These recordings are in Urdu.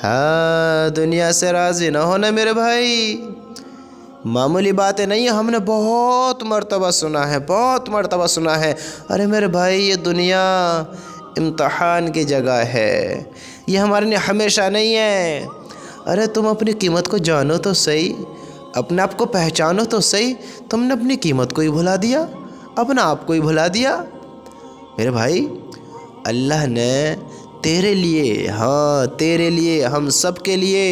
ہاں، دنیا سے راضی نہ ہونا میرے بھائی، معمولی باتیں نہیں ہیں، ہم نے بہت مرتبہ سنا ہے، بہت مرتبہ سنا ہے۔ ارے میرے بھائی، یہ دنیا امتحان کی جگہ ہے، یہ ہمارے لیے ہمیشہ نہیں ہے۔ ارے تم اپنی قیمت کو جانو تو صحیح، اپنے آپ کو پہچانو تو صحیح۔ تم نے اپنی قیمت کو ہی بھلا دیا، اپنا آپ کو ہی بھلا دیا۔ میرے بھائی، اللہ نے تیرے لیے، ہاں تیرے لیے، ہم سب کے لیے،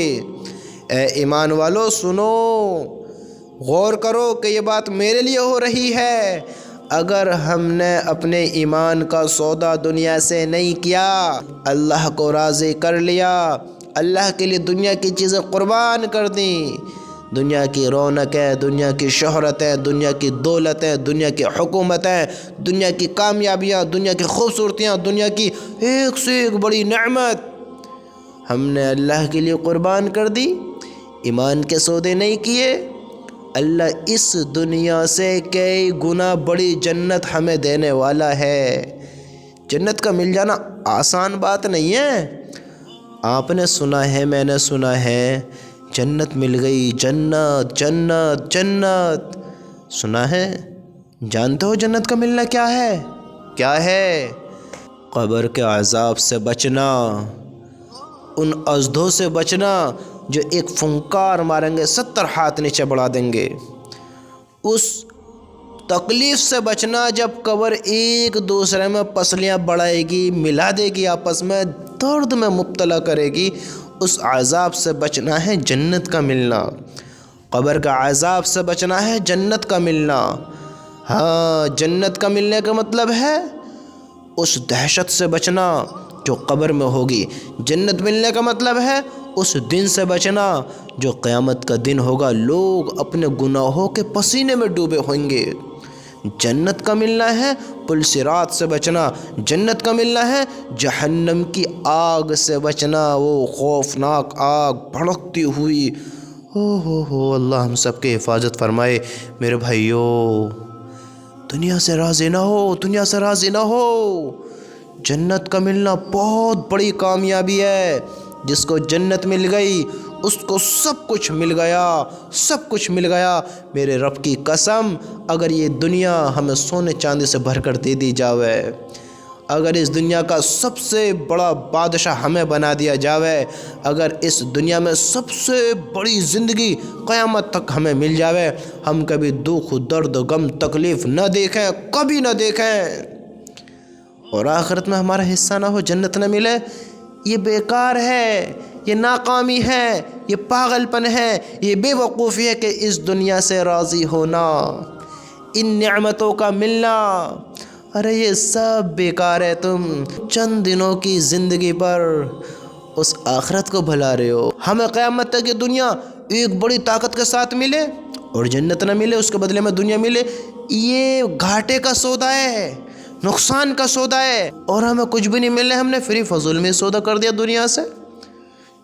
اے ایمان والو سنو، غور کرو کہ یہ بات میرے لیے ہو رہی ہے۔ اگر ہم نے اپنے ایمان کا سودا دنیا سے نہیں کیا، اللہ کو راضی کر لیا، اللہ کے لیے دنیا کی چیزیں قربان کر دیں، دنیا کی رونقیں، دنیا کی شہرتیں، دنیا کی دولتیں، دنیا کی حکومتیں، دنیا کی کامیابیاں، دنیا کی خوبصورتیاں، دنیا کی ایک سے ایک بڑی نعمت ہم نے اللہ کے لیے قربان کر دی، ایمان کے سودے نہیں کیے، اللہ اس دنیا سے کئی گنا بڑی جنت ہمیں دینے والا ہے۔ جنت کا مل جانا آسان بات نہیں ہے۔ آپ نے سنا ہے، میں نے سنا ہے، جنت مل گئی، جنت جنت جنت، سنا ہے؟ جانتے ہو جنت کا ملنا کیا ہے؟ کیا ہے؟ قبر کے عذاب سے بچنا، ان ازدھوں سے بچنا جو ایک پھنکار ماریں گے 70 ہاتھ نیچے بڑھا دیں گے، اس تکلیف سے بچنا جب قبر ایک دوسرے میں پسلیاں بڑھائے گی، ملا دے گی، آپس میں درد میں مبتلا کرے گی، اس عذاب سے بچنا ہے جنت کا ملنا۔ قبر کا عذاب سے بچنا ہے جنت کا ملنا۔ ہاں، جنت کا ملنے کا مطلب ہے اس دہشت سے بچنا جو قبر میں ہوگی۔ جنت ملنے کا مطلب ہے اس دن سے بچنا جو قیامت کا دن ہوگا، لوگ اپنے گناہوں کے پسینے میں ڈوبے ہوئیں گے۔ جنت کا ملنا ہے پل صراط سے بچنا، جنت کا ملنا ہے جہنم کی آگ سے بچنا، وہ خوفناک آگ بھڑکتی ہوئی۔ ہو اللہ ہم سب کی حفاظت فرمائے۔ میرے بھائیو، دنیا سے راضی نہ ہو، دنیا سے راضی نہ ہو، جنت کا ملنا بہت بڑی کامیابی ہے۔ جس کو جنت مل گئی اس کو سب کچھ مل گیا، سب کچھ مل گیا۔ میرے رب کی قسم، اگر یہ دنیا ہمیں سونے چاندی سے بھر کر دے دی جاوے، اگر اس دنیا کا سب سے بڑا بادشاہ ہمیں بنا دیا جاوے، اگر اس دنیا میں سب سے بڑی زندگی قیامت تک ہمیں مل جاوے، ہم کبھی دکھ، درد، غم، تکلیف نہ دیکھیں، کبھی نہ دیکھیں، اور آخرت میں ہمارا حصہ نہ ہو، جنت نہ ملے، یہ بیکار ہے، یہ ناکامی ہے، یہ پاگل پن ہے، یہ بے وقوفی ہے کہ اس دنیا سے راضی ہونا، ان نعمتوں کا ملنا، ارے یہ سب بیکار ہے۔ تم چند دنوں کی زندگی پر اس آخرت کو بھلا رہے ہو۔ ہمیں قیامت تک یہ دنیا ایک بڑی طاقت کے ساتھ ملے اور جنت نہ ملے، اس کے بدلے میں دنیا ملے، یہ گھاٹے کا سودا ہے، نقصان کا سودا ہے، اور ہمیں کچھ بھی نہیں ملے، ہم نے فری فضول میں سودا کر دیا دنیا سے،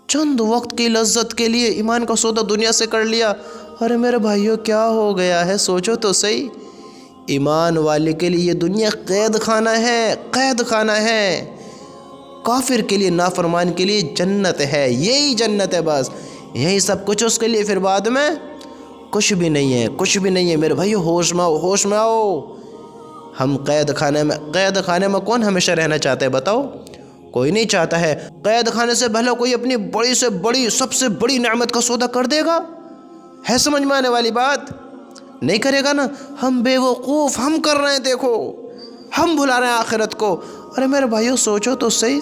چند وقت کی لذت کے لیے ایمان کا سودا دنیا سے کر لیا۔ ارے میرے بھائیوں، کیا ہو گیا ہے؟ سوچو تو صحیح۔ ایمان والے کے لیے یہ دنیا قید خانہ ہے، قید خانہ ہے، کافر کے لیے، نافرمان کے لیے جنت ہے، یہی جنت ہے، بس یہی سب کچھ اس کے لیے، پھر بعد میں کچھ بھی نہیں ہے، کچھ بھی نہیں ہے۔ میرے بھائیو، ہوش میں آؤ، ہوش میں آؤ۔ ہم قید خانے میں کون ہمیشہ رہنا چاہتا ہے؟ بتاؤ، کوئی نہیں چاہتا ہے۔ قید خانے سے بھلا کوئی اپنی بڑی سے بڑی، سب سے بڑی نعمت کا سودا کر دے گا؟ ہے سمجھ میں آنے والی بات؟ نہیں کرے گا نا۔ ہم بے وقوف، ہم کر رہے ہیں، دیکھو ہم بھلا رہے ہیں آخرت کو۔ ارے میرے بھائیو، سوچو تو صحیح،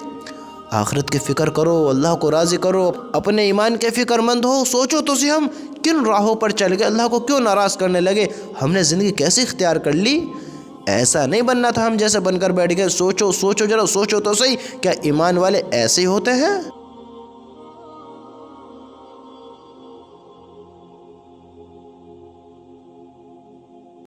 آخرت کی فکر کرو، اللہ کو راضی کرو، اپنے ایمان کے فکر مند ہو، سوچو تو صحیح، ہم کن راہوں پر چل گئے، اللہ کو کیوں ناراض کرنے لگے، ہم نے زندگی کیسے اختیار کر لی؟ ایسا نہیں بننا تھا، ہم جیسے بن کر بیٹھ گئے۔ سوچو ذرا، سوچو تو صحیح، کیا ایمان والے ایسے ہی ہوتے ہیں؟